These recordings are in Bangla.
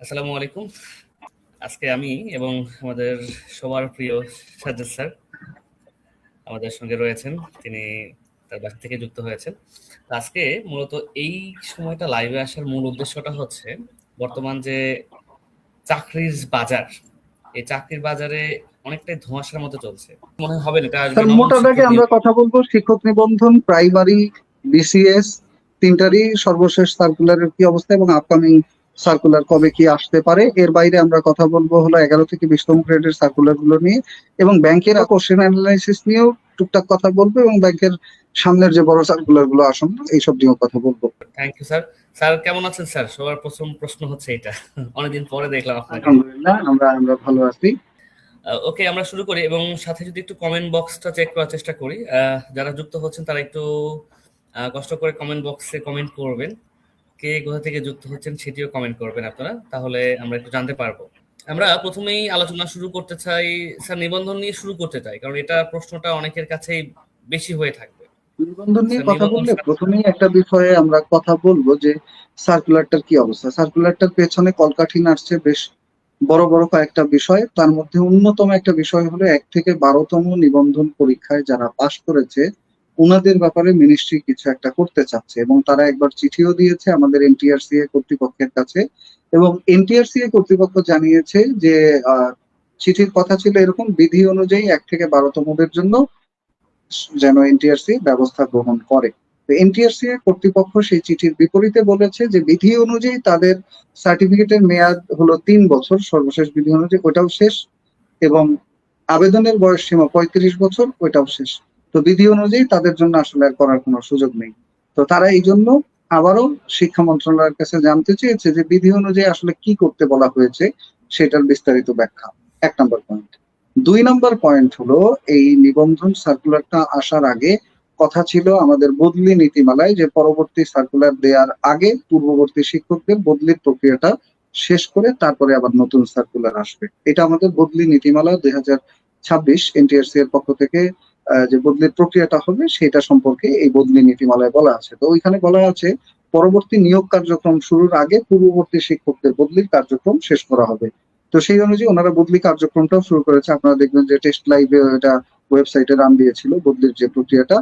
আসসালামু আলাইকুম। আজকে আমি এবং আমাদের সবার প্রিয় সাজ্জাদ স্যার আমাদের সঙ্গে রয়েছেন। তিনি তার বাসা থেকে যুক্ত হয়েছেন। তো আজকে মূলত এই সময়টা লাইভে আসার মূল উদ্দেশ্যটা হচ্ছে বর্তমান যে চাকরির বাজার, এই চাকরির বাজারে অনেকটাই ধোঁয়াশার মধ্যে চলছে। মনে হবে না এটা আসবে স্যার, নবম মোটা দাগে শিক্ষক আমরা নিয়োগ। কথা বলবো শিক্ষক নিবন্ধন, প্রাইমারি, বিসিএস তিনটারই সর্বশেষ সার্কুলারের কি অবস্থা এবং আপকামিং সার্কুলার কবে কি আসতে পারে। এর বাইরে আমরা কথা বলবো হলো 11 থেকে 20তম গ্রেডের সার্কুলার গুলো নিয়ে, এবং ব্যাংকের কোশ্চেন অ্যানালাইসিস নিয়েও টুকটাক কথা বলবো, এবং ব্যাংকের সামনের যে বড় সার্কুলার গুলো আসন্ন এইসব নিয়েও কথা বলবো। Thank you sir. স্যার কেমন আছেন স্যার? সবার প্রথম প্রশ্ন হচ্ছে এটা। অনেকদিন পরে দেখলাম আপনাকে। আলহামদুলিল্লাহ, আমরা ভালো আছি। ওকে, আমরা শুরু করি এবং সাথে যদি একটু কমেন্ট বক্সটা চেক করার চেষ্টা করি। যারা যুক্ত হচ্ছেন তারা একটু কষ্ট করে কমেন্ট বক্সে কমেন্ট করবেন। কে কোথা থেকে যুক্ত হচ্ছেন সেটিও কমেন্ট করবেন আপনারা, তাহলে আমরা একটু জানতে পারবো। আমরা প্রথমেই আলোচনা শুরু করতে চাই স্যার, নিবন্ধন নিয়ে শুরু করতে চাই, কারণ এটা প্রশ্নটা অনেকের কাছেই বেশি হয়ে থাকবে। নিবন্ধন নিয়ে স্যার কথা নিবন্ধন বললে প্রথমেই একটা বিষয়ে আমরা কথা বলবো যে সার্কুলারটার কি অবস্থা। সার্কুলারটার পেছনে কলকাঠি নাড়ছে বেশ বড় বড় কয়েকটা বিষয়। তার মধ্যে অন্যতম একটা বিষয় হলো 1 থেকে 12তম নিবন্ধন পরীক্ষায় যারা পাশ করেছে ওনাদের ব্যাপারে মিনিস্ট্রি কিছু একটা করতে চাচ্ছে, এবং তারা একবার চিঠিও দিয়েছে আমাদের এনটিআরসিএ কর্তৃপক্ষের কাছে। এবং এনটিআরসিএ কর্তৃপক্ষ জানিয়েছে যে চিঠির কথা ছিল এরকম, বিধি অনুযায়ী 1 থেকে 12তমদের জন্য যেন এনটিআরসি ব্যবস্থা গ্রহণ করে। তো এনটিআরসি কর্তৃপক্ষ সেই চিঠির বিপরীতে বলেছে যে বিধি অনুযায়ী তাদের সার্টিফিকেটের মেয়াদ হলো 3 বছর, সর্বশেষ বিধি অনুযায়ী ওটাও শেষ, এবং আবেদনের বয়স সীমা 35 বছর, ওইটাও শেষ। তো বিধি অনুযায়ী তাদের জন্য আসলে আর করার কোনো সুযোগ নেই। তো তারা এই জন্য আবারও শিক্ষা মন্ত্রণালয়ের কাছে জানতে চেয়েছে যে বিধি অনুযায়ী আসলে কি করতে বলা হয়েছে সেটার বিস্তারিত ব্যাখ্যা। 1 নম্বর পয়েন্ট। 2 নম্বর পয়েন্ট হলো, এই নিবন্ধন সার্কুলারটা আসার আগে কথা ছিল আমাদের বদলি নীতিমালায় যে পরবর্তী সার্কুলার দেওয়ার আগে পূর্ববর্তী শিক্ষকদের বদলির প্রক্রিয়াটা শেষ করে তারপরে আবার নতুন সার্কুলার আসবে। এটা আমাদের বদলি নীতিমালা 2026 এনটিআরসি এর পক্ষ থেকে যে বদলির প্রক্রিয়াটা হবে সেটা সম্পর্কে এই বদলি নীতিমালায় বলা আছে। তো ওইখানে বলা আছে পরবর্তী নিয়োগ কার্যক্রম শুরুর আগে পূর্ববর্তী শিক্ষকদের বদলির কার্যক্রম শেষ করা হবে। তো সেই অনুযায়ী ওনারা বদলি কার্যক্রমটাও শুরু করেছে। আপনারা দেখবেন যে টেস্ট লাইভে এটা ওয়েবসাইটে রান দিয়েছিল বদলির যে প্রক্রিয়াটা।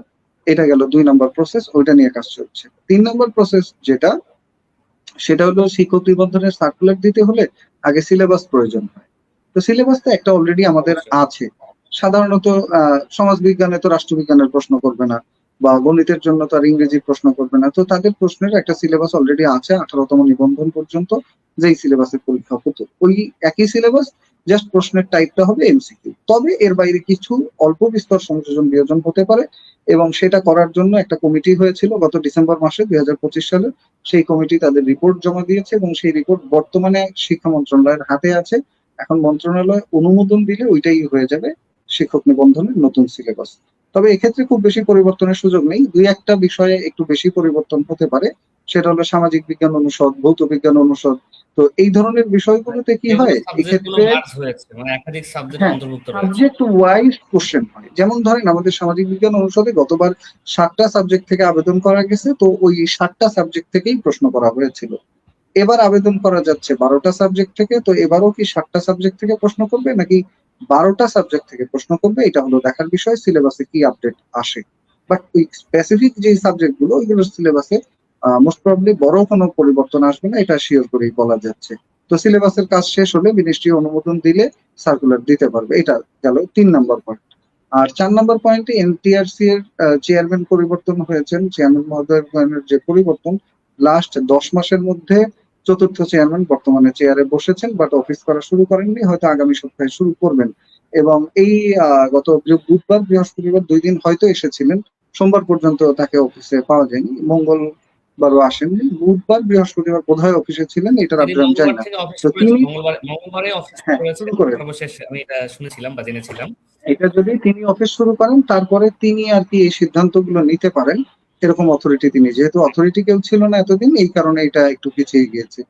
এটা গেল 2 নম্বর প্রসেস, ওইটা নিয়ে কাজ চলছে। 3 নম্বর প্রসেস যেটা, সেটা হলো শিক্ষক নিবন্ধনের সার্কুলার দিতে হলে আগে সিলেবাস প্রয়োজন হয়। তো সিলেবাস তো একটা অলরেডি আমাদের অবশ্যই। আছে। সাধারণত সমাজ বিজ্ঞানে তো রাষ্ট্রবিজ্ঞানের প্রশ্ন করবে না, বা গণিতের জন্য তো আর ইংরেজি প্রশ্ন করবে না। তো তাদের প্রশ্নের একটা সিলেবাস অলরেডি আছে 18তম নিবন্ধন পর্যন্ত, যেই সিলেবাসের পরীক্ষা হতো ওই একই সিলেবাস, জাস্ট প্রশ্নের টাইপটা হবে এমসিকিউ। তবে এর বাইরে কিছু অল্প বিস্তর সংযোজন বিয়োজন হতে পারে, এবং সেটা করার জন্য একটা কমিটি হয়েছিল গত ডিসেম্বর মাসে 2025 সালে। সেই কমিটি তাদের রিপোর্ট জমা দিয়েছে এবং সেই রিপোর্ট বর্তমানে শিক্ষা মন্ত্রণালয়ের হাতে আছে। এখন মন্ত্রণালয় অনুমোদন দিলে ওইটাই হয়ে যাবে শিক্ষক নিবন্ধনের নতুন সিলেবাস। তবে এক্ষেত্রে খুব বেশি পরিবর্তনের সুযোগ নেই, 2-1টা বিষয়ে একটু বেশি পরিবর্তন হতে পারে। সেটা হলো সামাজিক বিজ্ঞান অনুষদ, ভৌত বিজ্ঞান অনুষদ। তো এই ধরনের বিষয়গুলোতে কি যেগুলো হয় সাবজেক্ট গুলো এক্ষেত্রে, মার্জ হয়েছে, মানে একাধিক সাবজেক্ট হ্যাঁ, অন্তর্ভুক্ত রয়েছে। সাবজেক্ট ওয়াইজ কোশ্চেন হয়। যেমন ধরেন আমাদের সামাজিক বিজ্ঞান অনুষদে গতবার 7টা সাবজেক্ট থেকে আবেদন করা গেছে, তো ওই 7টা সাবজেক্ট থেকেই প্রশ্ন করা হয়েছিল। এবার আবেদন করা যাচ্ছে 12টা সাবজেক্ট থেকে। তো এবারও কি 7টা সাবজেক্ট থেকে প্রশ্ন করবে নাকি 12টা সাবজেক্ট থেকে প্রশ্ন করবে, এটা হলো দেখার বিষয়, সিলেবাসে কি আপডেট আসে। বাট ওই স্পেসিফিক যে সাবজেক্ট গুলো ওইগুলোর সিলেবাসে মোস্ট প্রবাবলি বড় কোনো পরিবর্তন আসবে না, এটা শিওর করেই বলা যাচ্ছে। তো সিলেবাসের কাজ শেষ হলে মিনিস্ট্রি অনুমোদন দিলে সার্কুলার দিতে পারবে। এটা গেল 3 নম্বর পয়েন্ট। আর 4 নম্বর পয়েন্টে এনটিআরসি এর চেয়ারম্যান পরিবর্তন হয়েছেন। চেয়ারম্যান মহোদয়ের যে পরিবর্তন, লাস্ট 10 মাসের মধ্যে 4র্থ চেয়ারম্যান বর্তমানে চেয়ারে বসেছেন, বাট অফিস করা শুরু করেননি, হয়তো আগামী সপ্তাহে শুরু করবেন। এবং এই গত বুধবার বৃহস্পতিবার 2 দিন হয়তো এসেছিলেন, সোমবার পর্যন্ত তাকে অফিসে পাওয়া যায়নি, মঙ্গলবারও আসেননি, বুধবার বৃহস্পতিবার বোধহয় অফিসে ছিলেন, এটার তিনি আপডেট আমি জানি মঙ্গলবার না। থেকে অফিস তো করেছেন, তিনি, মঙ্গলবারে অফিস হ্যাঁ, করেছেন শুরু করে, সর্বশেষ, আমি এটা শুনেছিলাম বা জেনেছিলাম। এটা যদি তিনি অফিস শুরু করেন তারপরে তিনি আর কি এই সিদ্ধান্তগুলো নিতে পারেন, এরকম অথরিটি তিনি, যেহেতু অথরিটি কেউ ছিল না এতদিন, এই কারণে এটা একটু পিছিয়ে গিয়েছে।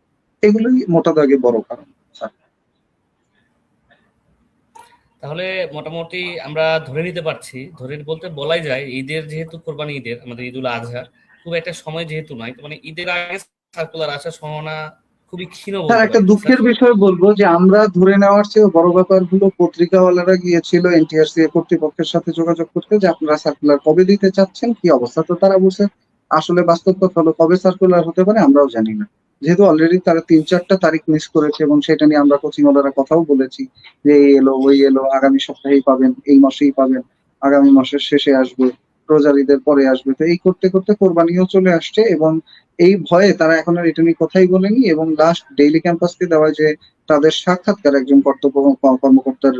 এগুলোই মোটা দাগে বড় কারণ। স্যার, তাহলে মোটামুটি আমরা ধরে নিতে পারছি, ধরে বলতে বলাই যায় ঈদের, যেহেতু কোরবানি ঈদের, আমাদের ঈদুল আজহা খুব একটা সময় যেহেতু নয়, তো মানে ঈদের আগে সার্কুলার আসার সম্ভাবনা খুবই ক্ষীণ স্যার বলতে একটা পারেন স্যার। দুঃখের বিষয় বলবো যে আমরা ধরে নেওয়ার চেয়ে বড় ব্যাপারগুলো পত্রিকাওয়ালারা গিয়েছিল এনটিআরসি কর্তৃপক্ষের সাথে যোগাযোগ করতে যে আপনারা সার্কুলার কবে দিতে চাচ্ছেন, কি অবস্থা। তো তারা বলছে আসলে বাস্তব কথা হলো কবে সার্কুলার হতে পারে আমরাও জানি না, যেহেতু অলরেডি তারা 3-4টা তারিখ মিস করেছে এবং সেটা নিয়ে আমরা কোচিংওয়ালারা কথাও বলেছি যে এই এলো ওই এলো, আগামী সপ্তাহেই পাবেন, এই মাসেই পাবেন, আগামী মাসের শেষে আসবে, রোজার ঈদের পরে আসবে। তো এই করতে করতে কোরবানিও চলে আসছে এবং এই ভয়ে তারা এখন আর এটা নিয়ে কথাই বলেনি। এবং লাস্ট ডেইলি ক্যাম্পাসকে দেওয়া যে তাদের সাক্ষাৎকার একজন কর্মকর্তার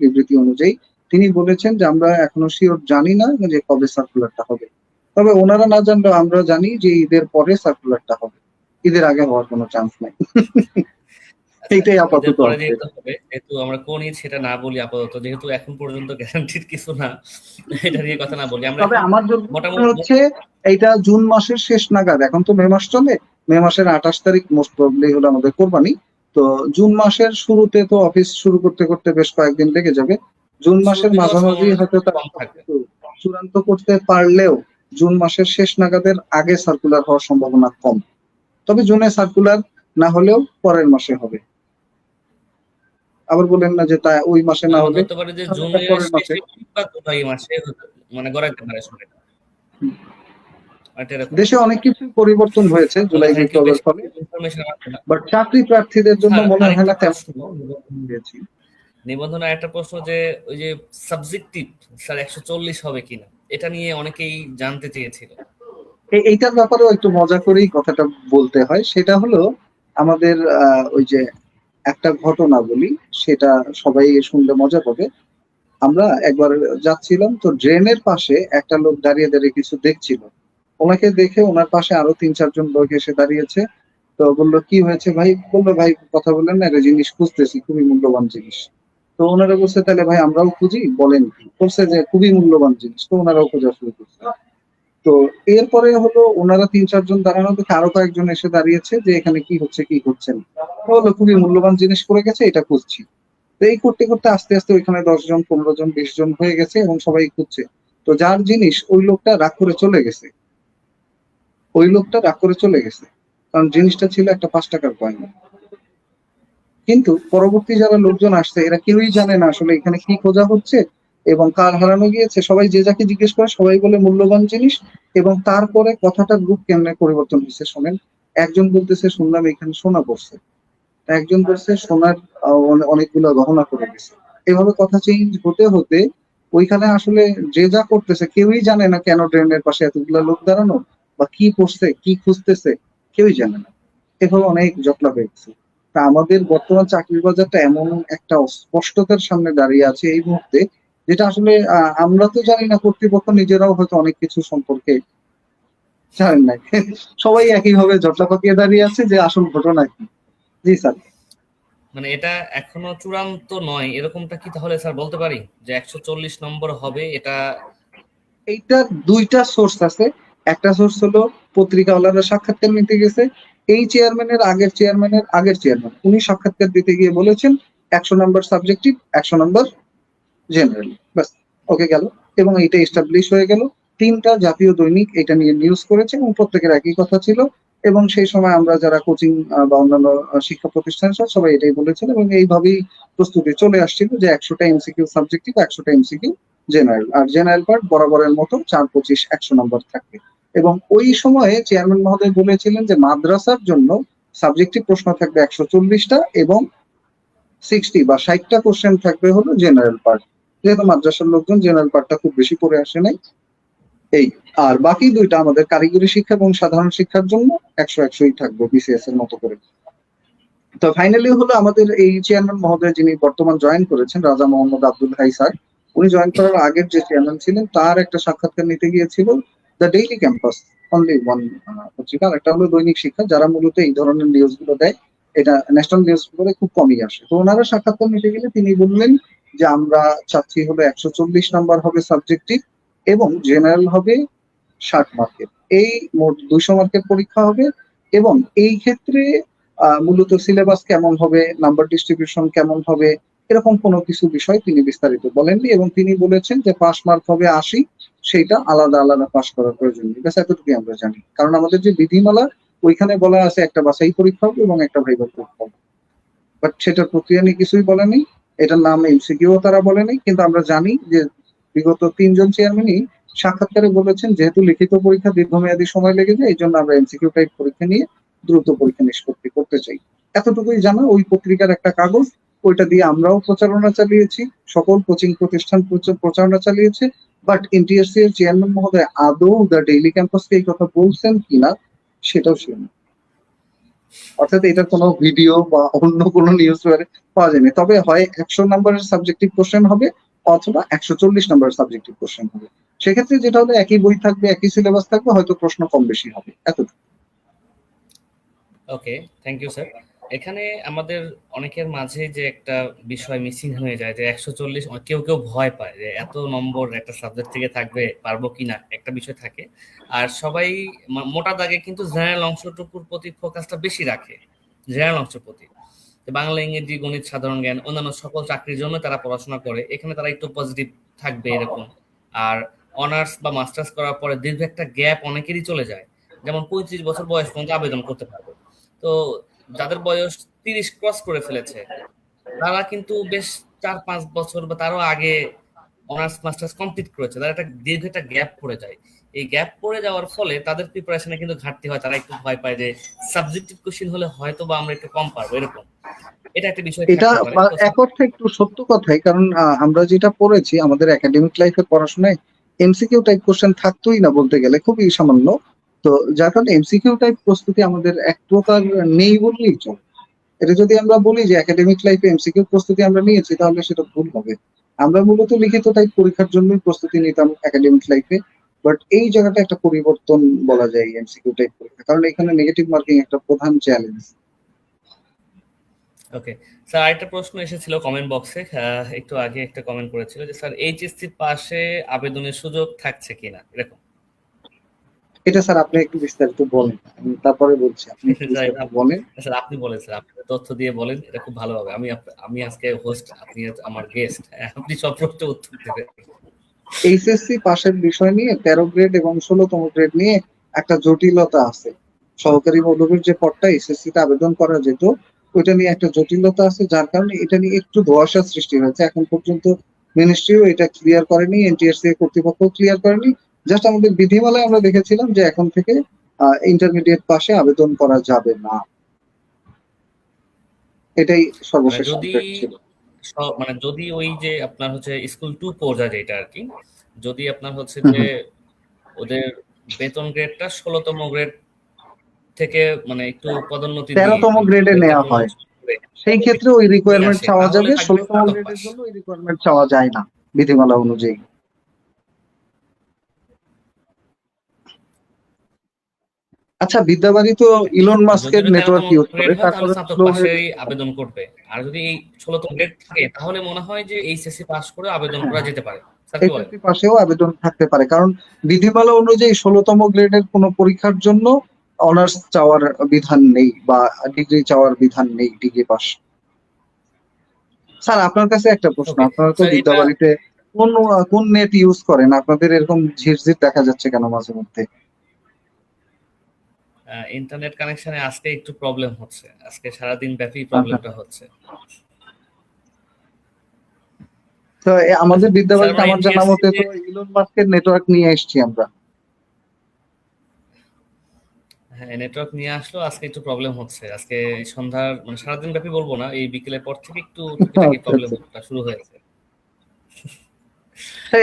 বিবৃতি অনুযায়ী তিনি বলেছেন যে আমরা এখনো শিওর জানি না যে কবে সার্কুলারটা হবে, তবে ওনারা না জানলেও আমরা জানি যে ঈদের পরে সার্কুলারটা হবে, ঈদের আগে হওয়ার কোনো চান্স নাই। এইটাই ঈদের আপাতত পরে আছে। যেহেতু হবে, যেহেতু আমরা কোন ঈদ সেটা না বলি আপাতত, যেহেতু এখন পর্যন্ত গ্যারান্টিড কিছু না, এটা নিয়ে কথা না বলি আমরা তবে এখন আমার জন্য মোটামুটি। হচ্ছে এইটা জুন মাসের শেষ নাগাদ, এখন তো মে মাস চলে, মে মাসের 28 তারিখ মোস্ট প্রবাবলি হলো আমাদের কোরবানি। তো জুন মাসের শুরুতে তো অফিস শুরু করতে করতে বেশ কয়েকদিন লেগে যাবে, জুন মাসের শুরুতে হওয়ার মাঝামাঝি সম্ভাবনা হয়তো তারা কম থাকবে। সবকিছু চূড়ান্ত করতে পারলেও জুন মাসের শেষ নাগাদের আগে সার্কুলার হওয়ার সম্ভাবনা কম। তবে জুনে সার্কুলার না হলেও পরের মাসে হবে। আবার বলেন না যে তা ওই মাসে না আমরা হলে ধরতে পারি যে তাহলে তার জুনের পরের মাসে। শেষে কিংবা জুলাই মাসে মানে গড়াইতে পারে সময়টা। আর এরকম। দেশে অনেক কিছু পরিবর্তন হয়েছে তাহলে জুলাই ভাই কেউ বিপ্লবের বেশি ফলে, ইনফরমেশন আছে না। বাট চাকরি প্রার্থীদের জন্য স্যার মনে হয় আরেকটা না তেমন প্রশ্ন, হয়েছে। নিবন্ধনে একটা প্রশ্ন যে ওই যে সাবজেক্টিভ স্যার 140 হবে কিনা, এটা নিয়ে অনেকেই জানতে চেয়েছিল। এইটার ব্যাপারেও একটু মজা করেই কথাটা বলতে হয়। সেটা হলো আমাদের ওই যে একটা ঘটনা বলি, সেটা সবাই শুনলে মজা পাবে। আমরা একবার যাচ্ছিলাম, তো ড্রেনের পাশে একটা লোক দাঁড়িয়ে দাঁড়িয়ে কিছু দেখছিল। ওনাকে দেখে ওনার পাশে আরো 3-4 জন লোক এসে দাঁড়িয়েছে। তো বললো কি হয়েছে ভাই, বললো ভাই কথা বলেন না, একটা জিনিস খুঁজতেছি, খুবই মূল্যবান জিনিস। তো ওনারা বলছে তাহলে ভাই আমরাও খুঁজি, বলেন কি। বলছে যে খুবই মূল্যবান জিনিস, তো ওনারাও খোঁজা শুরু করছে। তো এরপরে হলো ওনারা 3-4 জন দাঁড়ানো দেখে আরো কয়েকজন এসে দাঁড়িয়েছে যে এখানে কি হচ্ছে কি হচ্ছে না। তো হলো খুবই মূল্যবান জিনিস পড়ে গেছে, এটা খুঁজছি। তো এই করতে করতে আস্তে আস্তে ওইখানে 10 জন 15 জন 20 জন হয়ে গেছে এবং সবাই খুঁজছে। তো যার জিনিস ওই লোকটা রাগ করে চলে গেছে, ওই লোকটা রাগ করে চলে গেছে, কারণ জিনিসটা ছিল একটা 5 টাকার কয়েন। কিন্তু পরবর্তী যারা লোকজন আসছে এরা কেউই জানে না আসলে এখানে কি খোঁজা হচ্ছে এবং কার হারানো গিয়েছে। সবাই যে যাকে জিজ্ঞেস করে সবাই বলে মূল্যবান জিনিস। এবং তারপরে কথাটার রূপ কেমনে পরিবর্তন হচ্ছে শোনেন। একজন বলতেছে শুনলাম এখানে সোনা পড়ছে, একজন বলছে সোনার অনেকগুলো গহনা করে গেছে। এভাবে কথা চেঞ্জ হতে হতে ওইখানে আসলে যে যা করতেছে কেউই জানে না কেন ড্রেনের পাশে এতগুলো লোক দাঁড়ানো বা কি করছে কি খুঁজতেছে কেউই জানে না। এভাবে অনেক জটলা হয়ে গেছে। তা আমাদের বর্তমান চাকরির বাজারটা এমন একটা অস্পষ্টতার সামনে দাঁড়িয়ে আছে এই মুহূর্তে, যেটা আসলে আমরা তো জানি না, কর্তৃপক্ষ নিজেরাও হয়তো অনেক কিছু সম্পর্কে জানেন না। সবাই একইভাবে জটলা পাকিয়ে দাঁড়িয়ে আছে যে আসল ঘটনা কি। জি স্যার। মানে এটা এখনো চূড়ান্ত নয়, এরকমটা কি তাহলে স্যার বলতে পারি যে 140 নম্বর হবে এটা? এইটার দুইটা সোর্স আছে। একটা সোর্স হলো পত্রিকাওয়ালারা সাক্ষাৎকার নিতে গেছে, এই চেয়ারম্যানের আগের চেয়ারম্যানের আগের চেয়ারম্যান উনি সাক্ষাৎকার দিতে গিয়ে বলেছেন 100 নম্বর সাবজেক্টিভ, 100 নম্বর জেনারেল, ব্যাস ওকে গেল। এবং এইটা এস্টাবলিশ হয়ে গেল। 3টা জাতীয় দৈনিক এটা নিয়ে নিউজ করেছে এবং প্রত্যেকের একই কথা ছিল। এবং সেই সময় আমরা যারা কোচিং বা অন্যান্য শিক্ষা প্রতিষ্ঠান সবাই এটাই বলেছিল এবং এইভাবেই প্রস্তুতি চলে আসছিল যে 100টা এমসিকিউ সাবজেক্টিভ, 100টা এমসিকিউ জেনারেল, আর জেনারেল পার্ট বরাবরের মতো 4-25 100 নম্বর থাকবে। এবং ওই সময়ে চেয়ারম্যান মহোদয় বলেছিলেন যে মাদ্রাসার জন্য সাবজেক্টিভ প্রশ্ন থাকবে 140টা এবং 60 বা 60টা কোশ্চেন থাকবে হলো জেনারেল পার্ট, যেহেতু মাদ্রাসার লোকজন জেনারেল পার্টটা খুব বেশি পড়ে আসে নাই। এই আর বাকি দুইটা আমাদের কারিগরি শিক্ষা এবং সাধারণ শিক্ষার জন্য 100-100ই থাকবে বিসিএস এর মতো করে। তো ফাইনালি হলো আমাদের এই চেয়ারম্যান মহোদয় যিনি বর্তমান জয়েন করেছেন, রাজা মোহাম্মদ আব্দুল হাই স্যার, উনি জয়েন করার আগের যে চেয়ারম্যান ছিলেন তার একটা সাক্ষাৎকার নিতে গিয়েছিল the daily campus, only one পত্রিকা, একটা হলো দৈনিক শিক্ষা, যারা মূলত এই ধরনের নিউজ গুলো দেয়। এটা ন্যাশনাল নিউজ পেপারে খুব কমই আসে। তো ওনারা সাক্ষাৎকার নিতে গেলে তিনি বললেন যে আমরা চাচ্ছি হলো 140 নম্বর হবে সাবজেক্টিভ এবং জেনারেল হবে 60 মার্কের, এই মোট 200 মার্কের পরীক্ষা হবে। এবং এই ক্ষেত্রে মূলত সিলেবাস কেমন হবে, নাম্বার ডিস্ট্রিবিউশন কেমন হবে, এরকম কোনো কিছু বিষয় তিনি বিস্তারিত বলেননি। এবং তিনি বলেছেন যে পাস মার্ক হবে 80, সেইটা আলাদা আলাদা পাস করার প্রয়োজন নেই, ব্যাস এতটুকুই আমরা জানি। কারণ আমাদের যে বিধিমালা ওইখানে বলা আছে একটা বাছাই পরীক্ষা হবে এবং একটা ভাইভা পরীক্ষা হবে, বাট সেটার প্রক্রিয়া নিয়ে কিছুই বলেনি। এটার নাম এমসিকিউ তারা বলেনি, কিন্তু আমরা জানি যে বিগত 3জন চেয়ারম্যানই সাক্ষাৎকারে বলেছেন যেহেতু লিখিত পরীক্ষা দীর্ঘমেয়াদী সময় লেগে যায়, এই জন্য আমরা এমসিকিউ টাইপ পরীক্ষা নিয়ে দ্রুত পরীক্ষা নিষ্পত্তি করতে চাই। এতটুকুই জানা। ওই পত্রিকার একটা কাগজ, ওইটা দিয়ে আমরাও প্রচারণা চালিয়েছি, সকল কোচিং প্রতিষ্ঠান প্রচারণা চালিয়েছে। বাট এনটিআরসি এর চেয়ারম্যান মহোদয় আদৌ দ্য ডেইলি ক্যাম্পাসকে এই কথা বলছেন কিনা সেটাও শুনি। অর্থাৎ এটার কোনো ভিডিও বা অন্য কোনো নিউজ পেপারে পাওয়া যায়নি। তবে হয় 100 নম্বরের সাবজেক্টিভ কোশ্চেন হবে অথবা 140 নম্বরের সাবজেক্টিভ কোশ্চেন হবে। সেক্ষেত্রে যেটা হলো একই বই থাকবে, একই সিলেবাস থাকবে, হয়তো প্রশ্ন কম বেশি হবে, এতটুকু। ওকে, থ্যাংক ইউ স্যার। এখানে আমাদের অনেকের মাঝে যে একটা বিষয় মিসিং হয়ে যায় যে 140, কেউ কেউ ভয় পায় যে এত নম্বর একটা সাবজেক্ট থেকে থাকবে, পারবো কিনা একটা বিষয় থাকে। আর সবাই মোটা দাগে কিন্তু জেনারেল অংশটুকুর প্রতি ফোকাসটা বেশি রাখে, জেনারেল অংশের প্রতি। বাংলা, ইংরেজি, গণিত, সাধারণ জ্ঞান, অন্যান্য সকল চাকরির জন্য তারা পড়াশোনা করে, এখানে তারা একটু পজিটিভ থাকবে এরকম। আর অনার্স বা মাস্টার্স করার পরে দীর্ঘ একটা গ্যাপ অনেকেরই চলে যায়, যেমন 35 বছর বয়স পর্যন্ত আবেদন করতে পারবে। তো যাদের বয়স 30 ক্রস করে ফেলেছে তারা কিন্তু বেশ 4-5 বছর বা তারও আগে অনার্স মাস্টার্স কমপ্লিট করেছে, তারা একটা দীর্ঘ একটা গ্যাপ পড়ে যায়। এই গ্যাপ পড়ে যাওয়ার ফলে তাদের প্রিপারেশনে কিন্তু ঘাটতি হয়, তারা একটু ভয় পায় যে সাবজেক্টিভ কোশ্চেন হলে হয়তো বা আমরা একটু কম পারবো এরকম। এটা একটা বিষয় এটা থাকতে পারে। এক অর্থে একটু সত্য কথাই, কারণ আমরা যেটা পড়েছি আমাদের একাডেমিক লাইফে পড়াশোনায় এমসিকিউ টাইপ কোশ্চেন থাকতোই না বলতে গেলে, খুবই সামান্য। তো যার কারণে এমসিকিউ টাইপ প্রস্তুতি আমাদের এক প্রকার নেই বললেই চলে। এটা যদি আমরা বলি যে একাডেমিক লাইফে এমসিকিউ প্রস্তুতি আমরা নিয়েছি তাহলে সেটা ভুল হবে। আমরা মূলত লিখিত টাইপ পরীক্ষার জন্যই প্রস্তুতি নিতাম একাডেমিক লাইফে। বাট এই জায়গাটা একটা পরিবর্তন বলা যায় এমসিকিউ টাইপ পরীক্ষা, কারণ এখানে নেগেটিভ মার্কিং একটা প্রধান চ্যালেঞ্জ। ওকে স্যার, আরেকটা প্রশ্ন এসেছিল কমেন্ট বক্সে, একটু আগে একটা কমেন্ট করেছিল যে স্যার এইচএসসি পাশে আবেদনের সুযোগ থাকছে কিনা এরকম। এটা স্যার আপনি একটু বিস্তারিত বলেন, আমি তারপরে বলছি, আপনি একটু বিস্তারিত বলেন। স্যার আপনি বলেন, স্যার আপনি তথ্য দিয়ে বলেন, এটা খুব ভালো হবে। আমি আজকে হোস্ট, আপনি আমার গেস্ট, আপনি সব প্রশ্নের উত্তর দেবেন। এইচএসসি পাশের বিষয় নিয়ে 13 গ্রেড এবং 16তম গ্রেড নিয়ে একটা জটিলতা আছে। সহকারী মৌলভীর যে পদটা এইচএসসি তে আবেদন করা যেত, ওইটা নিয়ে একটা জটিলতা আছে, যার কারণে এটা নিয়ে একটু ধোঁয়াশা সৃষ্টি হয়েছে। এখন পর্যন্ত মিনিস্ট্রিও এটা ক্লিয়ার করেনি, এনটিআরসি কর্তৃপক্ষ ক্লিয়ার করেনি। জাস্ট আমাদের বিধিমালায় আমরা দেখেছিলাম যে এখন থেকে ইন্টারমিডিয়েট পাশে আবেদন করা যাবে না, এটাই সর্বশেষ যদি আপডেট ছিল। মানে যদি ওই যে আপনার হচ্ছে স্কুল 2 পর্যায়ে যেটা আর কি, যদি আপনার হচ্ছে যে ওদের বেতন গ্রেডটা 16তম গ্রেড থেকে মানে একটু পদোন্নতি দিয়ে 13তম গ্রেডে নেওয়া হয়, সেই ক্ষেত্রে ওই রিকোয়ারমেন্ট চাওয়া যাবে। 16তম গ্রেডের জন্য ওই রিকোয়ারমেন্ট চাওয়া যায় না বিধিমালা অনুযায়ী। আচ্ছা, বিদ্যাবাড়ি তো ইলন মাস্কের নেটওয়ার্ক ইউজ করে, তারপরে আবেদন করবে। আর যদি এই 16তম গ্রেড থাকে তাহলে মনে হয় যে এইচএসসি পাস করে আবেদন করা যেতে পারে। এইচএসসি পাশেও আবেদন থাকতে পারে, কারণ বিধিমালা অনুযায়ী 16তম গ্রেডের কোনো পরীক্ষার জন্য অনার্স চাওয়ার বিধান নেই বা ডিগ্রি চাওয়ার বিধান নেই, ডিগ্রি পাস। স্যার আপনার কাছে একটা প্রশ্ন, আপনারা তো বিদ্যাবাড়িতে কোন নেট ইউজ করেন? আপনাদের এরকম ঝিরঝির দেখা যাচ্ছে কেন মাঝে মধ্যে? ইন্টারনেট কানেকশনে আজকে একটু প্রবলেম হচ্ছে, আজকে সারাদিন ব্যাপী প্রবলেমটা হচ্ছে। তো আমাদের বিদ্যাবাড়িতে আমার জানা মতে তো ইলন মাস্কের নেটওয়ার্ক নিয়ে এসেছি আমরা। হ্যাঁ, নেটওয়ার্ক নিয়ে আসলো, আজকে একটু প্রবলেম হচ্ছে। আজকে সন্ধ্যার মানে সারাদিন ব্যাপী বলবো না, এই বিকেলের পর থেকে একটু টুকিটাকি প্রবলেমটা শুরু হয়েছে।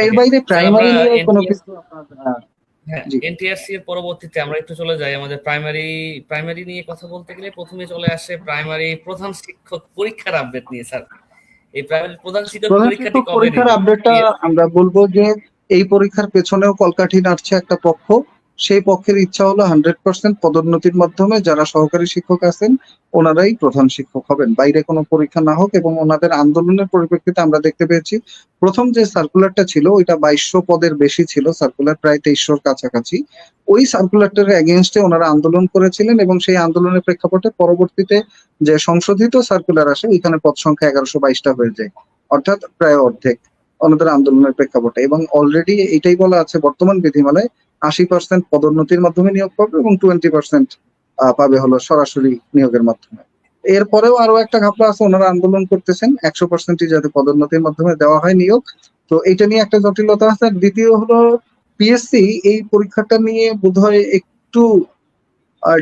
এর বাইরে প্রাইমারি নিয়ে কোনো কিছু আপনার? হ্যাঁ, এনটিআরসি এর পরবর্তীতে আমরা একটু চলে যাই আমাদের প্রাইমারি নিয়ে কথা বলতে গেলে প্রথমে চলে আসে প্রাইমারি প্রধান শিক্ষক পরীক্ষার আপডেট নিয়ে। স্যার এই প্রাইমারি প্রধান শিক্ষক পরীক্ষার আপডেটটা আমরা বলবো যে এই পরীক্ষার পেছনেও কলকাঠি নাড়ছে একটা পক্ষ। সেই পক্ষের ইচ্ছা হলো 100% পদোন্নতির মাধ্যমে যারা সহকারী শিক্ষক আছেন ওনারাই প্রধান শিক্ষক হবেন, বাইরে কোনো পরীক্ষা না হোক। এবং ওনাদের আন্দোলনের পরিপ্রেক্ষিতে আমরা দেখতে পেয়েছি প্রথম যে সার্কুলারটা ছিল ওইটা 2200 পদের বেশি ছিল, সার্কুলার প্রায় 2300-র কাছাকাছি। ওই সার্কুলারটার এগেইনস্টে ওনারা আন্দোলন করেছিলেন এবং সেই আন্দোলনের প্রেক্ষাপটে পরবর্তীতে যে সংশোধিত সার্কুলার আসে ওইখানে পদ সংখ্যা 1122টা হয়ে যায়, অর্থাৎ প্রায় অর্ধেক ওনাদের আন্দোলনের প্রেক্ষাপটে। এবং অলরেডি এটাই বলা আছে বর্তমান বিধিমালায় 80% পদোন্নতির মাধ্যমে নিয়োগ পাবে এবং 20% পাবে হলো সরাসরি নিয়োগের মাধ্যমে। এরপরেও আরো একটা ঘাপলা আছে, ওনারা আন্দোলন করতেছেন 100% যাতে পদোন্নতির মাধ্যমে দেওয়া হয় নিয়োগ। তো এটা নিয়ে একটা জটিলতা আছে। আর দ্বিতীয় হলো পিএসসি এই পরীক্ষাটা নিয়ে বোধহয় একটু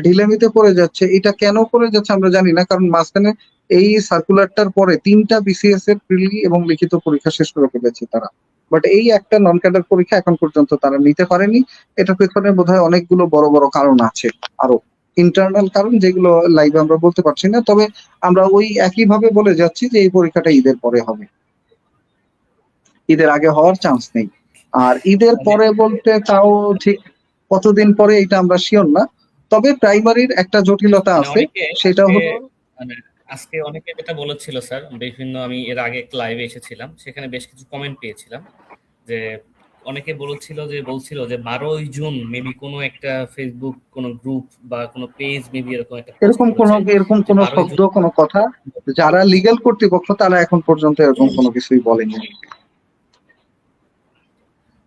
ঢিলেমিতে পড়ে যাচ্ছে। এটা কেন পড়ে যাচ্ছে আমরা জানি না, কারণ মাঝখানে এই সার্কুলারটার পরে 3টা বিসিএস এর প্রিলি এবং লিখিত পরীক্ষা শেষ করে ফেলেছে তারা। বাট এই একটা নন ক্যাডার পরীক্ষা এখন পর্যন্ত তারা নিতে পারেনি। এটার পেছনে বোধহয় অনেকগুলো বড় বড় কারণ আছে, আরো ইন্টারনাল কারণ যেগুলো লাইভে আমরা বলতে পারছি না। তবে আমরা ওই একইভাবে বলে যাচ্ছি যে এই পরীক্ষাটা ঈদের পরে হবে, ঈদের আগে হওয়ার চান্স নেই। আর ঈদের পরে বলতে তাও ঠিক কতদিন পরে এটা আমরা শিওর না। তবে প্রাইমারির একটা জটিলতা মানে আছে, অনেকে সেটা আজকে হলো মানে আজকে অনেকে যেটা বলেছিল স্যার, বিভিন্ন আমি এর আগে একটা লাইভে এসেছিলাম, সেখানে বেশ কিছু কমেন্ট পেয়েছিলাম যে অনেকে বলছিল যে 12ই জুন মেবি কোনো একটা ফেসবুক কোনো গ্রুপ বা কোনো পেজ মেবি এরকম একটা পোস্ট করেছে এরকম যে কোনো 12ই শব্দ, জুন কোনো কথা যারা লিগ্যাল কর্তৃপক্ষ তারা এখন পর্যন্ত এরকম কোনো কিছুই বলেনি।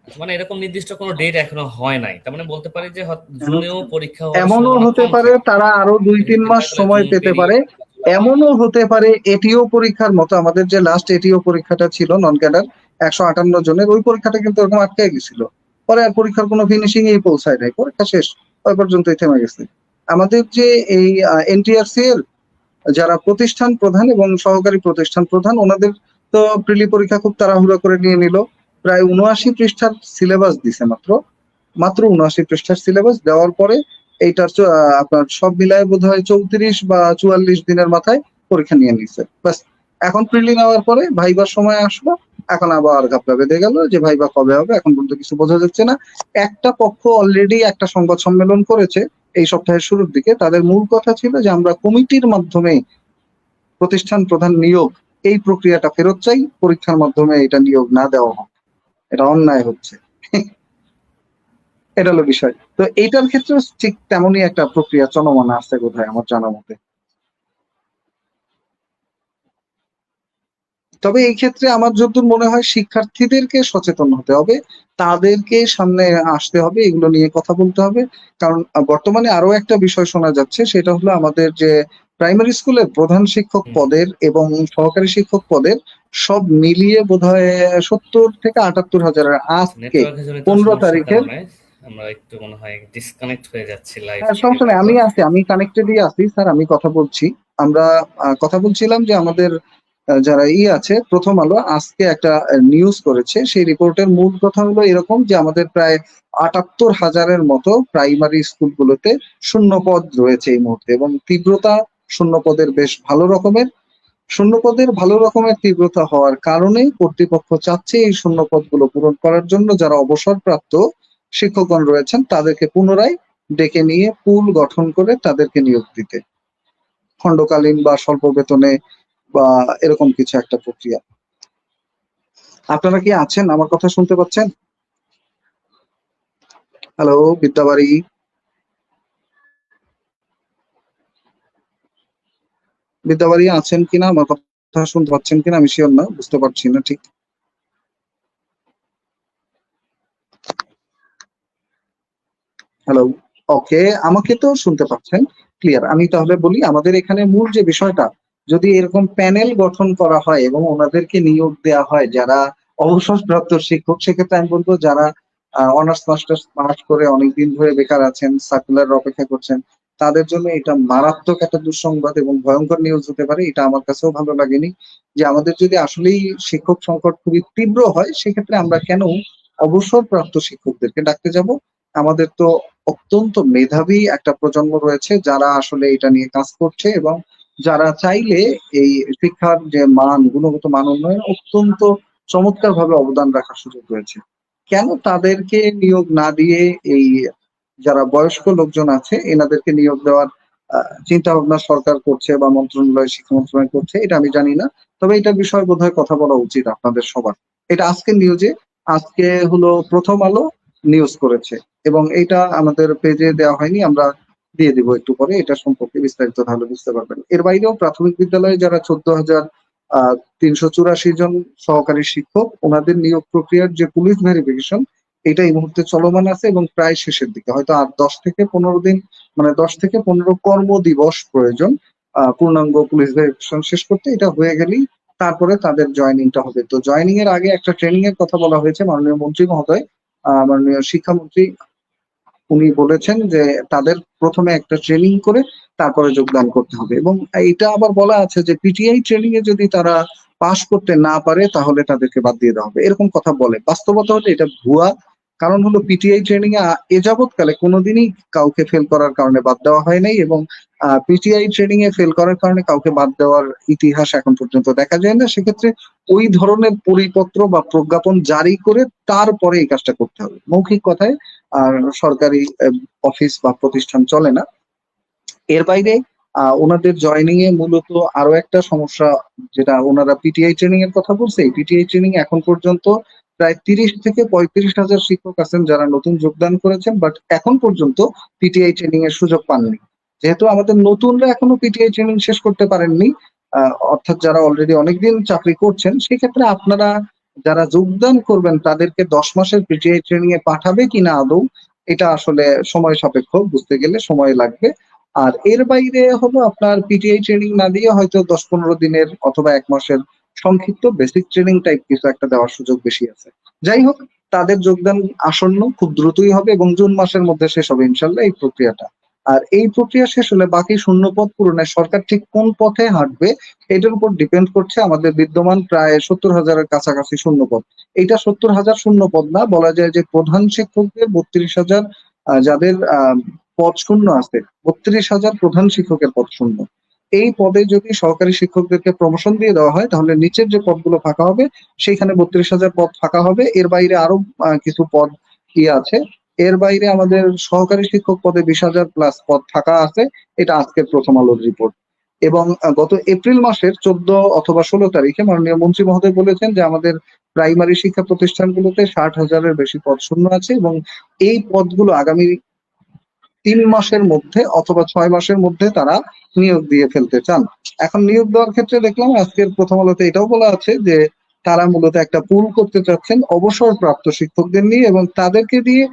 মানে এরকম নির্দিষ্ট কোনো ডেট এখনো হয় নাই, তার মানে বলতে পারি যে জুনেও পরীক্ষা হওয়ার এমনও সম্ভাবনা হতে কম পারে থাকে। তারা আরো 2-3 চিন্তা মাস করে সময় জুন পেতে পেরিয়ে পারে। এমনও হতে পারে এটিও পরীক্ষার মতো, আমাদের যে লাস্ট এটিও পরীক্ষাটা ছিল নন ক্যাডার 158 জনের, ওই পরীক্ষাটা কিন্তু এরকম আটকে গেছিল। পরে আর পরীক্ষার কোনো ফিনিশিং এই পৌঁছায় নাই, পরীক্ষা শেষ ওই পর্যন্তই থেমে গেছে। আমাদের যে এই এনটিআরসি এর যারা প্রতিষ্ঠান প্রধান এবং সহকারী প্রতিষ্ঠান প্রধান, ওনাদের তো প্রিলি পরীক্ষা খুব তাড়াহুড়ো করে নিয়ে নিল। প্রায় 79 পৃষ্ঠার সিলেবাস দিছে, মাত্র 79 পৃষ্ঠার সিলেবাস দেওয়ার পরে এইটার আপনার সব মিলায় বোধ হয় 34 বা 44 দিনের মাথায় পরীক্ষা নিয়ে নিছে। ব্যাস, এখন প্রিলি নেওয়ার পরে ভাইবার সময় আসলো, এখন আবার ঘাপলা বেঁধে গেল যে ভাইবা কবে হবে, এখন পর্যন্ত কিছু বোঝা যাচ্ছে না। একটা পক্ষ অলরেডি একটা সংবাদ সম্মেলন করেছে এই সপ্তাহের শুরুর দিকে। তাদের মূল কথা ছিল যে আমরা কমিটির মাধ্যমে প্রতিষ্ঠান প্রধান নিয়োগ এই প্রক্রিয়াটা ফেরত চাই, পরীক্ষার মাধ্যমে এটা নিয়োগ না দেওয়া হোক, এটা অন্যায় হচ্ছে। এটা হলো বিষয়। তো এইটার ক্ষেত্রে ঠিক তেমনই একটা প্রক্রিয়া চলমান আছে বোধহয় আমার জানা মতে। তবে এই ক্ষেত্রে আমার যতদূর মনে হয় শিক্ষার্থীদেরকে সচেতন হতে হবে, তাদেরকে সামনে আসতে হবে, এগুলো নিয়ে কথা বলতে হবে। কারণ বর্তমানে আরো একটা বিষয় শোনা যাচ্ছে, সেটা হলো আমাদের যে প্রাইমারি স্কুলের প্রধান শিক্ষক পদের এবং সহকারী শিক্ষক পদের সব মিলিয়ে বোধহয় 70 থেকে 78 হাজারের আজকে নেটওয়ার্কের জন্য 15 তারিখের। আমরা একটু মনে হয় ডিসকানেক্ট হয়ে যাচ্ছি লাইভ হ্যাঁ, থেকে সমস্যা নেই, বারবার। আমি কানেক্টেডই আছি স্যার, আমি কথা বলছি। আমরা কথা বলছিলাম যে আমাদের যারা আছে প্রথম আলো আজকে একটা নিউজ করেছে, সেই রিপোর্টের মূল কথা হলো এরকম যে আমাদের প্রায় 78 হাজারের মতো প্রাইমারি স্কুলগুলোতে শূন্য পদ রয়েছে এই মুহূর্তে, এবং তীব্রতা শূন্য পদের বেশ ভালো রকমের। শূন্য পদের ভালো রকমের তীব্রতা হওয়ার কারণে কর্তৃপক্ষ চাচ্ছে এই শূন্য পদগুলো পূরণ করার জন্য যারা অবসরপ্রাপ্ত শিক্ষকগণ রয়েছেন তাদেরকে পুনরায় ডেকে নিয়ে পুল গঠন করে তাদেরকে নিয়োগ দিতে, খণ্ডকালীন বা স্বল্প বেতনে বা এরকম কিছু একটা প্রক্রিয়া। আপনারা কি আছেন, আমার কথা শুনতে পাচ্ছেন? হ্যালো বিদ্যাবাড়ি, বিদ্যাবাড়ি আছেন কিনা, আমার কথা শুনতে পাচ্ছেন কিনা আমি শিওর না, বুঝতে পারছি না ঠিক। হ্যালো, ওকে, আমাকে তো শুনতে পাচ্ছেন ক্লিয়ার। আমি তাহলে বলি আমাদের এখানে মূল যে বিষয়টা, যদি এরকম প্যানেল গঠন করা হয় এবং ওনাদেরকে নিয়োগ দেওয়া হয় যারা অবসরপ্রাপ্ত শিক্ষক, সেক্ষেত্রে আমি বলবো যারা অনার্স মাস্টার্স পাস করে অনেকদিন ধরে বেকার আছেন, সার্কুলার অপেক্ষা করছেন, তাদের জন্য এটা মারাত্মক একটা দুঃসংবাদ এবং ভয়ঙ্কর নিউজ হতে পারে। এটা আমার কাছেও ভালো লাগেনি যে আমাদের যদি আসলেই শিক্ষক সংকট খুবই তীব্র হয়, সেক্ষেত্রে আমরা কেন অবসরপ্রাপ্ত শিক্ষকদেরকে ডাকতে যাব? আমাদের তো অত্যন্ত মেধাবী একটা প্রজন্ম রয়েছে যারা আসলে এটা নিয়ে কাজ করছে এবং যারা চাইলে এই শিক্ষার যে মান, গুণগত মান উন্নয়ন অত্যন্ত চমৎকার ভাবে অবদান রাখার সুযোগ রয়েছে। কেন তাদেরকে নিয়োগ না দিয়ে এই যারা বয়স্ক লোকজন আছে এনাদেরকে নিয়োগ দেওয়ার চিন্তা ভাবনা সরকার করছে বা মন্ত্রণালয়, শিক্ষা মন্ত্রণালয় করছে, এটা আমি জানি না। তবে এটার বিষয়ে বোধহয় কথা বলা উচিত আপনাদের সবার। এটা আজকের নিউজে, আজকে হলো প্রথম আলো নিউজ করেছে এবং এটা আমাদের পেজে দেওয়া হয়নি, আমরা দিয়ে দিব একটু পরে, এটা সম্পর্কে বিস্তারিত তাহলে বুঝতে পারবেন। এর বাইরেও প্রাথমিক বিদ্যালয়ে যারা 14,384 জন সহকারী শিক্ষক, ওনাদের নিয়োগ প্রক্রিয়ার যে পুলিশ ভেরিফিকেশন, এটা এই মুহূর্তে চলমান আছে এবং প্রায় শেষের দিকে, হয়তো আর 10 থেকে 15 দিন, মানে 10 থেকে 15 কর্মদিবস প্রয়োজন পূর্ণাঙ্গ পুলিশ ভেরিফিকেশন শেষ করতে। এটা হয়ে গেলেই তারপরে তাদের জয়েনিংটা হবে। তো জয়েনিং এর আগে একটা ট্রেনিং এর কথা বলা হয়েছে মাননীয় মন্ত্রী মহোদয়, মাননীয় শিক্ষামন্ত্রী, উনি বলেছেন যে তাদের প্রথমে একটা ট্রেনিং করে তারপরে যোগদান করতে হবে। এবং এটা আবার বলা আছে যে পিটিআই ট্রেনিং এ যদি তারা পাশ করতে না পারে তাহলে তাদেরকে বাদ দিয়ে দেওয়া হবে, এরকম কথা বলে। বাস্তবতা হলে এটা ভুয়া। কারণ হলো পিটিআই ট্রেনিং এ এ যাবৎকালে কোনোদিনই কাউকে ফেল করার কারণে বাদ দেওয়া হয় নাই, এবং পিটিআই ট্রেনিং এ ফেল করার কারণে কাউকে বাদ দেওয়ার ইতিহাস এখন পর্যন্ত দেখা যায় না। সেক্ষেত্রে ওই ধরনের পরিপত্র বা প্রজ্ঞাপন জারি করে তারপরে এই কাজটা করতে হবে। মৌখিক কথায় আর সরকারি অফিস বা প্রতিষ্ঠান চলে না। এর বাইরে ওনাদের জয়েনিং এ মূলত আরো একটা সমস্যা, যেটা ওনারা পিটিআই ট্রেনিং এর কথা বলছে, এই পিটিআই ট্রেনিং এখন পর্যন্ত প্রায় 30 থেকে 35 হাজার শিক্ষক আছেন যারা নতুন যোগদান করেছেন, বাট এখন পর্যন্ত পিটিআই ট্রেনিং এর সুযোগ পাননি। যেহেতু আমাদের নতুনরা এখনো পিটিআই ট্রেনিং শেষ করতে পারেননি, অর্থাৎ যারা অলরেডি অনেকদিন চাকরি করছেন, সেক্ষেত্রে আপনারা যারা যোগদান করবেন তাদেরকে 10 মাসের পিটিআই ট্রেনিং এ পাঠাবে কিনা আদৌ, এটা আসলে সময় সাপেক্ষ, বুঝতে গেলে সময় লাগবে। আর এর বাইরে হলো আপনার পিটিআই ট্রেনিং না দিয়ে হয়তো 10-15 দিনের অথবা 1 মাসের সংক্ষিপ্ত বেসিক ট্রেনিং টাইপ কিছু একটা দেওয়ার সুযোগ বেশি আছে। যাই হোক, তাদের যোগদান আসন্ন, খুব দ্রুতই হবে এবং জুন মাসের মধ্যে শেষ হবে ইনশাল্লাহ এই প্রক্রিয়াটা। আর এই প্রক্রিয়া শেষ হলে বাকি শূন্যপদ পূরণে সরকার ঠিক কোন পথে হাঁটবে এটার উপর ডিপেন্ড করছে আমাদের বিদ্যমান প্রায় 70,000-এর কাছাকাছি শূন্যপদ। এইটা 70,000 শূন্যপদ না, বলা যায় যে প্রধান শিক্ষকদের 32,000, যাদের পদ শূন্য আছে, 32,000 প্রধান শিক্ষকের পদ শূন্য। এই পদে যদি সহকারী শিক্ষকদেরকে প্রমোশন দিয়ে দেওয়া হয় তাহলে নিচের যে পদগুলো ফাঁকা হবে সেখানে 32,000 পদ ফাঁকা হবে। এর বাইরে আরো কিছু পদ কি আছে, এর বাইরে আমাদের সহকারী শিক্ষক পদে 20,000 প্লাস পদ ফাঁকা আছে। এটা আজকের প্রথম আলোর রিপোর্ট। এবং গত এপ্রিল মাসের 14 অথবা 16 তারিখে মাননীয় মন্ত্রী মহোদয় বলেছেন যে আমাদের প্রাইমারি শিক্ষা প্রতিষ্ঠানগুলোতে 60,000-এর বেশি পদ শূন্য আছে এবং এই পদগুলো আগামী 3 মাসের মধ্যে অথবা 6 মাসের মধ্যে তারা নিয়োগ দিয়ে ফেলতে চান। এখন নিয়োগ দেওয়ার ক্ষেত্রে দেখলাম আজকের প্রথম আলোতে এটাও বলা আছে যে তারা মূলত একটা পুল করতে চাচ্ছেন অবসরপ্রাপ্ত শিক্ষকদের নিয়ে এবং তাদেরকে দিয়ে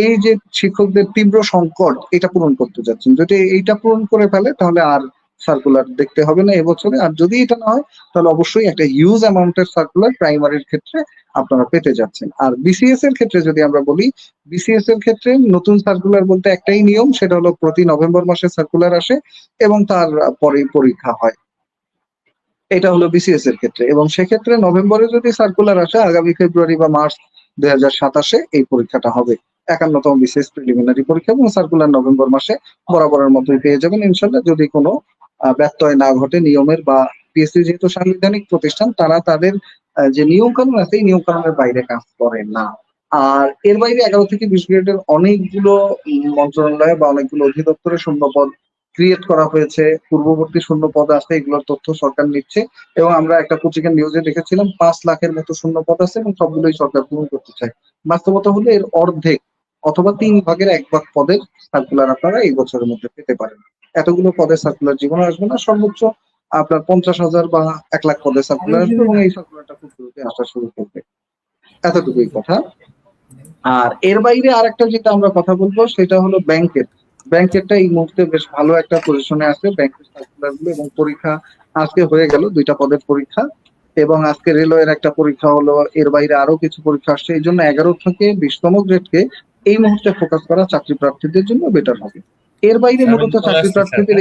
এই যে শিক্ষকদের তীব্র সংকট এটা পূরণ করতে চাচ্ছেন। যদি এইটা পূরণ করে ফেলে তাহলে আর সার্কুলার দেখতে হবে না এবছরে। আর যদি এটা না হয় তাহলে অবশ্যই একটা হিউজ অ্যামাউন্টের সার্কুলার প্রাইমারির ক্ষেত্রে আপনারা পেতে যাচ্ছেন। আর বিসিএস এর ক্ষেত্রে যদি আমরা বলি, বিসিএস এর ক্ষেত্রে নতুন সার্কুলার বলতে একটাই নিয়ম, সেটা হলো প্রতি নভেম্বর মাসে সার্কুলার আসে এবং তার পরেই পরীক্ষা হয়। এটা হলো বিসিএস এর ক্ষেত্রে। এবং সেক্ষেত্রে নভেম্বরে যদি সার্কুলার আসে আগামী ফেব্রুয়ারি বা মার্চ 2027-এ এই পরীক্ষাটা হবে, 51তম বিসিএস প্রিলিমিনারি পরীক্ষা, এবং সার্কুলার নভেম্বর মাসে বরাবরের মতোই পেয়ে যাবেন ইনশাল্লাহ, যদি কোনো ব্যত্যয় না ঘটে নিয়মের। বা পিএসসি যেহেতু সাংবিধানিক প্রতিষ্ঠান, তারা তাদের যে নিয়ম কানুন আছে এই নিয়ম কানুনের বাইরে কাজ করে না। আর এর বাইরে 11 থেকে 20 গ্রেডের অনেকগুলো মন্ত্রণালয় বা অনেকগুলো অধিদপ্তরের শূন্যপদ ক্রিয়েট করা হয়েছে, পূর্ববর্তী শূন্য পদ আছে, এগুলোর তথ্য সরকার নিচ্ছে। এবং আমরা একটা পত্রিকার নিউজে দেখেছিলাম 5 লাখের মতো শূন্য পদ আছে এবং সবগুলোই সরকার পূরণ করতে চায়। বাস্তবতা হলে এর অর্ধেক অথবা 3/1 পদের সার্কুলার আপনারা এই বছরের মধ্যে পেতে পারেন। এতগুলো পদের সার্কুলার জীবনে আসবে না, সর্বোচ্চ আপনার 50,000 বা 1 লাখ পদের সার্কুলার আসবে এবং এই সার্কুলারটা খুব দ্রুত আসা শুরু করবে। এতটুকুই কথা। আর এর বাইরে আরেকটা যেটা আমরা কথা বলবো সেটা হলো ব্যাংকের। ব্যাংকেরটা এই মুহূর্তে বেশ ভালো একটা পজিশনে আছে, ব্যাংকের সার্কুলার গুলো এবং পরীক্ষা আজকে হয়ে গেল 2টা পদের পরীক্ষা, এবং আজকে রেলওয়ের একটা পরীক্ষা হলো। এর বাইরে আরো কিছু পরীক্ষা আসছে। এই জন্য 11 থেকে 20তম গ্রেডকে এই মুহূর্তে ফোকাস করা চাকরি প্রার্থীদের জন্য বেটার হবে। এর বাইরে মূলত চাকরি প্রার্থীদের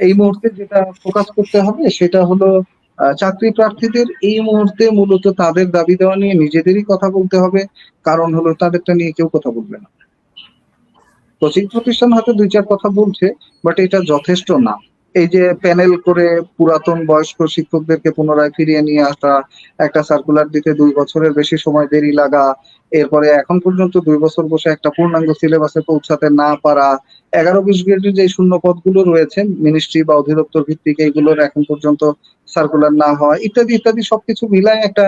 এই মুহূর্তে যেটা ফোকাস করতে হবে সেটা হলো চাকরি প্রার্থীদের এই মুহূর্তে মূলত তাদের দাবি দেওয়া নিয়ে নিজেদেরই কথা বলতে হবে। কারণ হলো তাদেরটা নিয়ে কেউ কথা বলবে না। কোচিং প্রতিষ্ঠান হয়তো 2-4 কথা বলছে, বাট এটা যথেষ্ট না। এই যে প্যানেল করে পুরাতন বয়স্ক শিক্ষকদেরকে পুনরায় ফিরিয়ে নিয়ে আসা, একটা সার্কুলার দিতে 2 বছরের বেশি সময় দেরি লাগা, এরপরে এখন পর্যন্ত 2 বছর বসে একটা পূর্ণাঙ্গ সিলেবাসে পৌঁছাতে না পারা, 11-20 গ্রেডের যে শূন্য পদগুলো রয়েছে মিনিস্ট্রি বা অধিদপ্তর ভিত্তিক, এইগুলোর এখন পর্যন্ত সার্কুলার না হওয়া, ইত্যাদি ইত্যাদি সবকিছু মিলায় একটা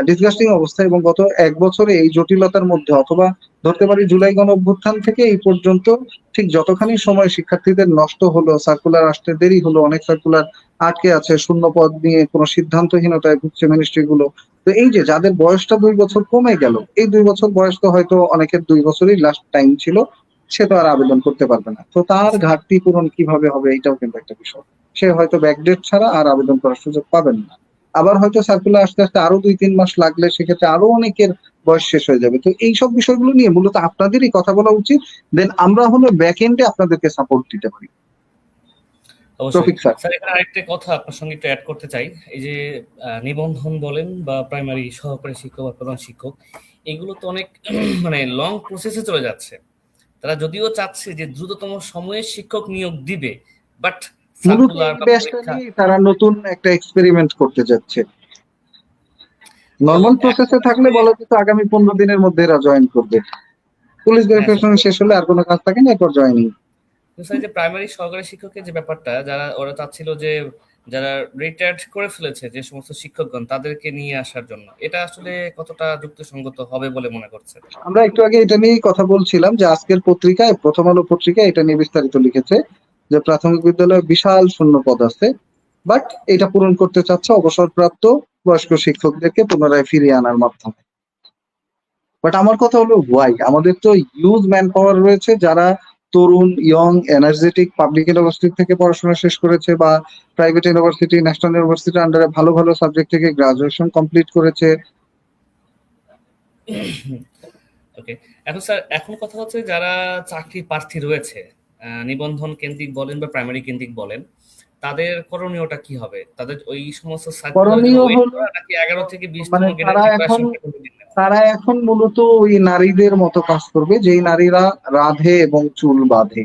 ডিসগাস্টিং অবস্থা। এবং গত 1 বছরে এই জটিলতার মধ্যে, অথবা ধরতে পারি জুলাই গণ অভ্যুত্থান থেকে এই পর্যন্ত ঠিক যতখানি সময় শিক্ষার্থীদের নষ্ট হলো, সার্কুলার আসতে দেরি হলো, অনেক সার্কুলার আটকে আছে, শূন্য পদ নিয়ে কোনো সিদ্ধান্তহীনতায় ভুগছে মিনিস্ট্রি গুলো, তো এই যে যাদের বয়সটা 2 বছর কমে গেল, এই 2 বছর বয়স তো হয়তো অনেকের 2 বছরই লাস্ট টাইম ছিল, সে তো আর আবেদন করতে পারবে না। তো তার ঘাটতি পূরণ কিভাবে হবে, এটাও কিন্তু একটা বিষয়। সে হয়তো ব্যাকডেট ছাড়া আর আবেদন করার সুযোগ পাবেন না। আবার হয়তো সার্কুলার আসতে আসতে আরো 2-3 মাস লাগলে সেক্ষেত্রে আরো অনেকের বয়স শেষ হয়ে যাবে। তো এইসব বিষয়গুলো নিয়ে মূলত আপনাদেরই কথা বলা উচিত, দেন আমরা হলো ব্যাক এন্ডে আপনাদেরকে সাপোর্ট দিতে পারি। অবশ্যই রফিক স্যার। স্যার, এখানে আরেকটা কথা আপনার সঙ্গে একটু অ্যাড করতে চাই। এই যে নিবন্ধন বলেন বা প্রাইমারি সহকারী শিক্ষক বা প্রধান শিক্ষক, এগুলো তো অনেক মানে লং প্রসেসে চলে যাচ্ছে। তারা যদিও চাচ্ছে যে দ্রুততম সময়ে শিক্ষক নিয়োগ দিবে, বাট মূলত সার্কুলার এই বা ব্যাচটা পরীক্ষা, নিয়ে তারা নতুন একটা এক্সপেরিমেন্ট করতে যাচ্ছে। তো নর্মাল এখন প্রসেসে থাকলে আসলে বলা যেত আগামী 15 দিনের মধ্যে এরা জয়েন করবে। পুলিশ হ্যাঁ স্যার, ভেরিফিকেশন শেষ হলে আর কোনো কাজ থাকে না, এরপর জয়েনিং। কিন্তু স্যার এই যে প্রাইমারি সহকারী শিক্ষকের যে ব্যাপারটা, যারা ওরা চাচ্ছিল যে যারা রিটায়ার্ড করে ফেলেছে যে সমস্ত শিক্ষকগণ, তাদেরকে নিয়ে আসার জন্য, এটা আসলে কতটা যুক্তিসঙ্গত হবে বলে মনে করছেন? আমরা একটু আগে এটা নিয়েই কথা বলছিলাম যে আজকের পত্রিকায়, প্রথম আলো পত্রিকায় এটা নিয়ে বিস্তারিত লিখেছে যে প্রাথমিক বিদ্যালয়ে বিশাল শূন্য পদ আছে, বাট এটা পূরণ করতে চাচ্ছে অবসরপ্রাপ্ত বয়স্ক শিক্ষকদেরকে পুনরায় ফিরিয়ে আনার মাধ্যমে। বাট আমার কথা হলো হোয়াই, আমাদের তো হিউজ ম্যান পাওয়ার রয়েছে যারা তরুণ, ইয়ং, এনার্জেটিক, পাবলিক ইউনিভার্সিটি থেকে পড়াশোনা শেষ করেছে বা প্রাইভেট ইউনিভার্সিটি, ন্যাশনাল ইউনিভার্সিটির আন্ডারে ভালো ভালো সাবজেক্ট থেকে গ্রাজুয়েশন কমপ্লিট করেছে। ওকে, এখন স্যার, এখন কথা হচ্ছে যারা চাকরি প্রার্থী রয়েছে, নিবন্ধন কেন্দ্রিক বলেন বা প্রাইমারি কেন্দ্রিক বলেন, তাদের করণীয়টা কি হবে? তাদের ওই সমস্ত সার্কুলারের জন্য করণীয় ওয়েট হলো করা, নাকি 11 থেকে 20তম মানে গ্রেডের প্রিপারেশনটা কন্টিনিউ নেওয়া? তারা এখন মূলত ওই নারীদের মতো কাজ করবে যেই নারীরা রাঁধে এবং চুল বাঁধে।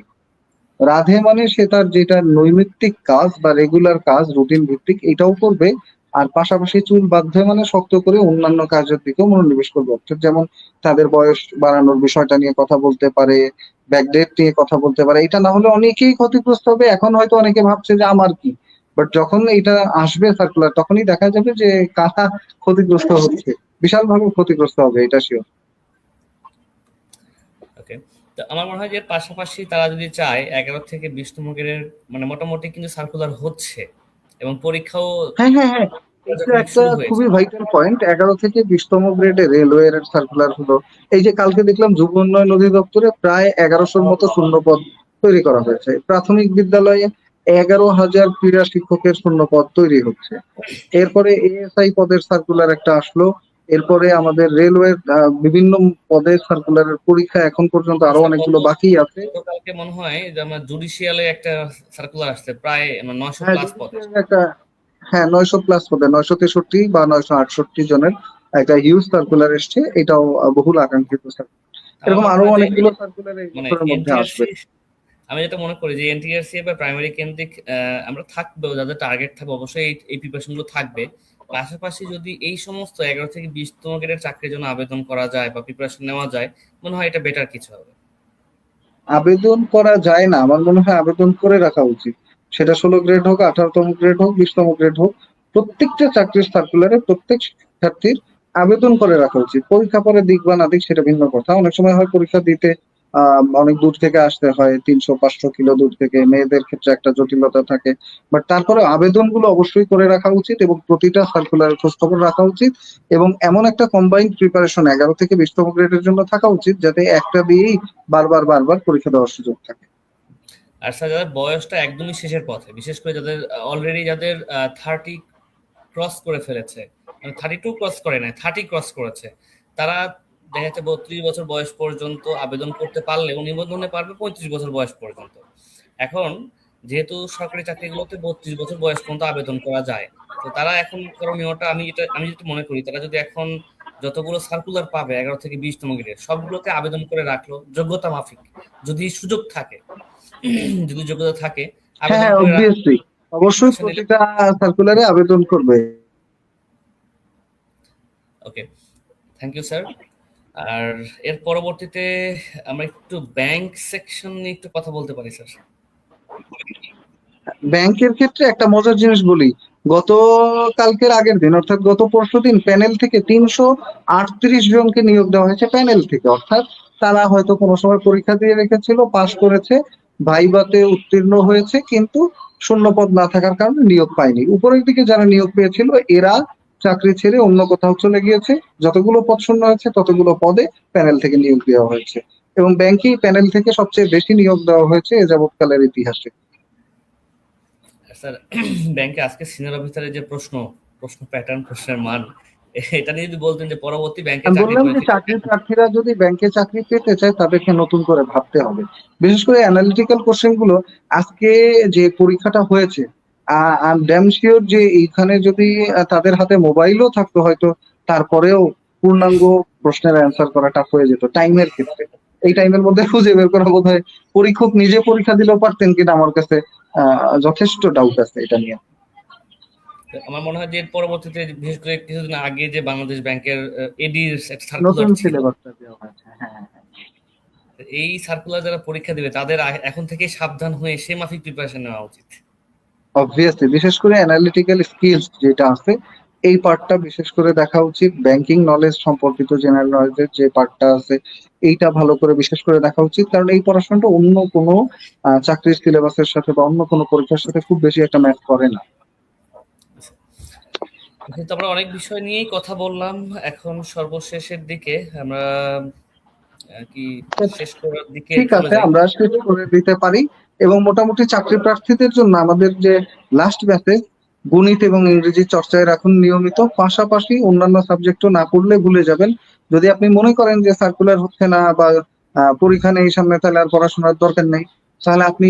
রাঁধে মানে সে তার যেটা নৈমিত্তিক কাজ বা রেগুলার কাজ, রুটিন ভিত্তিক, এটাও করবে। আর পাশাপাশি চুল বাঁধবে মানে শক্ত করে অন্যান্য কাজের দিকেও মনোনিবেশ করবে। অর্থাৎ যেমন তাদের বয়স বাড়ানোর বিষয়টা নিয়ে কথা বলতে পারে, ব্যাকডেট নিয়ে কথা বলতে পারে। এটা না হলে অনেকেই ক্ষতিগ্রস্ত হবে। এখন হয়তো অনেকে ভাবছে যে আমার কি, বাট যখন এটা আসবে সার্কুলার, তখনই দেখা যাবে যে কারা ক্ষতিগ্রস্ত হচ্ছে। বিশালভাবে ক্ষতিগ্রস্ত হবে, এটা শিওর। ওকে, তো আমার মনে হয় যে এর পাশাপাশি তারা যদি চায় 11 থেকে 20তম গ্রেডের, মানে মোটামুটি কিন্তু সার্কুলার হচ্ছে এবং পরীক্ষাও হ্যাঁ, হ্যাঁ, হ্যাঁ। এটা যখন একটা শুরু হয়েছে। খুবই ভাইটাল পয়েন্ট। 11 থেকে 20তম গ্রেডে রেলওয়ের সার্কুলার হলো। এই যে কালকে দেখলাম যুব উন্নয়ন অধিদপ্তরে প্রায় 1100-র মতো শূন্যপদ তৈরি করা হয়েছে। প্রাথমিক বিদ্যালয়ে 11,000 ক্রীড়া শিক্ষকের শূন্যপদ তৈরি হচ্ছে। এরপরে এএসআই পদের সার্কুলার একটা আসলো। এরপরে আমাদের রেলওয়ের বিভিন্ন পদের সার্কুলারের পরীক্ষা এখন পর্যন্ত আরো স্যার, অনেকগুলো বাকি আছে। গতকালকে মনে হয় যে আমার জুডিশিয়ালে একটা সার্কুলার আসছে প্রায় 900 হ্যাঁ, প্লাস পদে। জুডিশিয়াল একটা, হ্যাঁ, 900 প্লাস পদে 963 বা 968 জনের একটা হিউজ সার্কুলার এসছে। এটাও বহুল আকাঙ্ক্ষিত সার্কুলার। আমার এরকম মনে আরো হয় যে অনেকগুলো সার্কুলার এই মানে বছরের মধ্যে আসবে। এনটিআরসি, আমি যেটা মনে করি যে এনটিআরসি বা প্রাইমারি কেন্দ্রিক আমরা থাকবেও, যাদের টার্গেট থাকবে অবশ্যই এই প্রিপারেশন গুলো থাকবে। পাশাপাশি যদি এই সমস্ত 11 থেকে 20তম গ্রেডের চাকরির জন্য আবেদন করা যায় বা প্রিপারেশন নেওয়া যায়, মনে হয় এটা বেটার কিছু হবে। আবেদন করা যায় না, আমার মনে হয় আবেদন করে রাখা উচিত। সেটা 16 গ্রেড হোক, 18তম গ্রেড হোক, 20তম গ্রেড হোক, প্রত্যেকটা চাকরির সার্কুলারে প্রত্যেক শিক্ষার্থীর আবেদন করে রাখা উচিত। পরীক্ষা পরে দিক বা না দিক সেটা ভিন্ন কথা। অনেক সময় হয় পরীক্ষা দিতে অনেক দূর থেকে আসতে হয়, 300-500 কিলো দূর থেকে। মেয়েদের ক্ষেত্রে একটা জটিলতা থাকে। বাট তারপরে আবেদনগুলো অবশ্যই করে রাখা উচিত এবং প্রতিটা সার্কুলারের খোঁজ খবর রাখা উচিত এবং এমন একটা কম্বাইন্ড প্রিপারেশন 11 থেকে 20তম গ্রেডের জন্য থাকা উচিত যাতে একটা দিয়েই বারবার বারবার পরীক্ষা দেওয়ার সুযোগ থাকে। আর স্যার, যাদের বয়সটা একদমই শেষের পথে, বিশেষ করে যাদের অলরেডি যাদের 30 ক্রস করে ফেলেছে, মানে 32 ক্রস করে নাই, 30 ক্রস করেছে, তারা দেখা যাচ্ছে 32 বছর বয়স পর্যন্ত আবেদন করতে পারলেও নিবন্ধনে পারবে 35 বছর বয়স পর্যন্ত। এখন যেহেতু সরকারি চাকরিগুলোতে 32 বছর বয়স পর্যন্ত আবেদন করা যায়, তো তারা এখন করণীয়টা, আমি যেটা মনে করি, তারা যদি এখন যতগুলো সার্কুলার পাবে 11 থেকে 20তম গ্রেড, সবগুলোতে আবেদন করে রাখলো যোগ্যতা মাফিক, যদি সুযোগ থাকে, যদি যোগ্যতা থাকে, হ্যাঁ, আবেদন হ্যাঁ, করে রাখলো, অবভিয়াসলি অবশ্যই প্রিপারেশন নিলে। প্রতিটা সার্কুলারে আবেদন করবে। ওকে, থ্যাংক ইউ স্যার। আর এর পরবর্তীতে আমরা একটু ব্যাংক সেকশন নিয়ে একটু কথা বলতে পারি স্যার। ব্যাংকের ক্ষেত্রে একটা মজার জিনিস বলি। গত কালকের আগের দিন অর্থাৎ গত পরশুদিন প্যানেল থেকে 338 জনকে নিয়োগ দেওয়া হয়েছে প্যানেল থেকে। অর্থাৎ তারা হয়তো কোনো সময় পরীক্ষা দিয়ে রেখেছিল, পাশ করেছে, ভাইভাতে উত্তীর্ণ হয়েছে, কিন্তু শূন্যপদ না থাকার কারণে নিয়োগ পায়নি। উপরের দিকে যারা নিয়োগ পেয়েছিল এরা চাকরি ছেড়ে অন্য কোথাও চলে গিয়েছে, যতগুলো পদ শূন্য আছে ততগুলো পদে প্যানেল থেকে নিয়োগ দেওয়া হয়েছে এবং ব্যাংকেই প্যানেল থেকে সবচেয়ে বেশি নিয়োগ দেওয়া হয়েছে এ যাবৎকালের ইতিহাসে। স্যার, ব্যাংকে আজকে সিনিয়র অফিসারের যে প্রশ্ন প্যাটার্ন, প্রশ্নের মান, এটা নিয়ে যদি বলতেন যে পরবর্তী ব্যাংকে আমি চাকরি বললাম যে পরীক্ষা চাকরি প্রার্থীরা যদি ব্যাংকে চাকরি পেতে চায় তাদেরকে নতুন করে ভাবতে হবে। বিশেষ করে অ্যানালিটিক্যাল কোশ্চেন গুলো আজকে যে পরীক্ষাটা হয়েছে, আই এম ড্যাম শিওর যে এইখানে যদি তাদের হাতে মোবাইলও থাকতো হয়তো তারপরেও পূর্ণাঙ্গ প্রশ্নের অ্যান্সার করা টাফ হয়ে যেত টাইমের ক্ষেত্রে। এই টাইমের মধ্যে খুঁজে বের করা বোধহয় পরীক্ষক নিজে পরীক্ষা দিলেও পারতেন কিনা আমার কাছে যথেষ্ট ডাউট আছে এটা নিয়ে। আমার মনে হয় যে এর পরবর্তীতে বিশেষ করে কিছুদিন আগে যে বাংলাদেশ ব্যাংকের এডির একটা নতুন সার্কুলার ছিল, সিলেবাসটা দেওয়া হয়েছে, হ্যাঁ। এই সার্কুলার যারা পরীক্ষা দিবে তাদের এখন থেকে সাবধান হয়ে সে মাফিক প্রিপারেশন নেওয়া উচিত। অবভিয়াসলি বিশেষ করে অ্যানালিটিক্যাল স্কিলস যেটা আছে এই পার্টটা বিশেষ করে দেখা উচিত। ব্যাংকিং নলেজ সম্পর্কিত জেনারেল নলেজের যে পার্টটা আছে এইটা ভালো করে বিশেষ করে দেখা উচিত, কারণ এই পড়াশোনাটা অন্য কোনো চাকরির সিলেবাসের সাথে বা অন্য কোনো পরীক্ষার সাথে খুব বেশি একটা ম্যাচ করে না। কিন্তু আমরা অনেক বিষয় নিয়েই কথা বললাম, এখন সর্বশেষের দিকে আমরা কি শেষ করার দিকে ঠিক চলে আছে, যাই। আমরা শেষ করে দিতে পারি এবং মোটামুটি চাকরি প্রার্থীদের জন্য আমাদের যে লাস্ট ব্যাচে গণিত এবং ইংরেজি চর্চায় রাখুন নিয়মিত, পাশাপাশি অন্যান্য সাবজেক্টও না পড়লে ভুলে যাবেন। যদি আপনি মনে করেন যে সার্কুলার হচ্ছে না বা পরীক্ষা নেই সামনে তাহলে আর পড়াশোনার দরকার নেই, তাহলে আপনি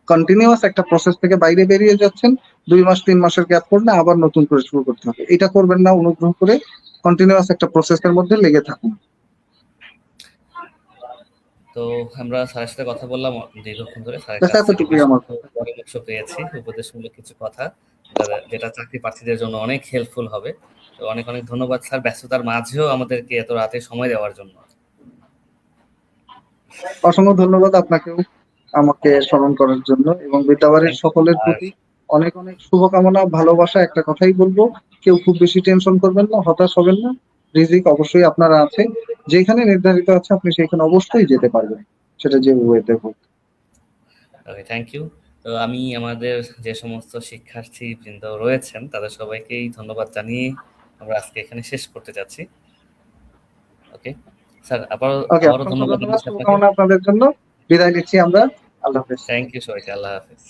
কন্টিনিউয়াস একটা প্রসেস থেকে বাইরে বেরিয়ে যাচ্ছেন, 2 মাস 3 মাসের গ্যাপ করলে আবার নতুন করে শুরু করতে হবে। এটা করবেন না, অনুগ্রহ করে কন্টিনিউয়াস একটা প্রসেসের মধ্যে লেগে থাকুন। তো আমরা স্যারের সাথে কথা বললাম দীর্ঘক্ষণ ধরে, স্যারের ব্যাস কাছ থেকে এতটুকুই আমার কথা। পরামর্শ পেয়েছি, উপদেশমূলক কিছু কথা যেটা চাকরি প্রার্থীদের জন্য অনেক হেল্পফুল হবে। তো অনেক অনেক ধন্যবাদ স্যার, ব্যস্ততার মাঝেও আমাদেরকে এত রাতে সময় দেওয়ার জন্য। অসংখ্য ধন্যবাদ আপনাকেও আমাকে স্মরণ করার জন্য, এবং বিদ্যাবাড়ির সকলের আর প্রতি অনেক অনেক শুভকামনা, ভালোবাসা। একটা কথাই বলবো, কেউ খুব বেশি টেনশন করবেন না, হতাশ হবেন না। রিজিক অবশ্যই আপনারা আছে, যেখানে নির্ধারিত আছে আপনি সেখানে অবশ্যই যেতে পারবেন, সেটা যে ওয়েতে হোক। ওকে, থ্যাংক ইউ। তো আমি আমাদের যে সমস্ত শিক্ষার্থী বৃন্দ রয়েছেন তাদের সবাইকেই ধন্যবাদ জানিয়ে আমরা আজকে এখানে শেষ করতে যাচ্ছি। ওকে স্যার, ওকে, আবারও অসংখ্য ধন্যবাদ ধন্যবাদ, আপনাকে। শুভকামনা আপনাদের জন্য। বিদায় নিচ্ছি আমরা। আল্লাহ হাফেজ। থ্যাংক ইউ সবাইকে, আল্লাহ হাফেজ।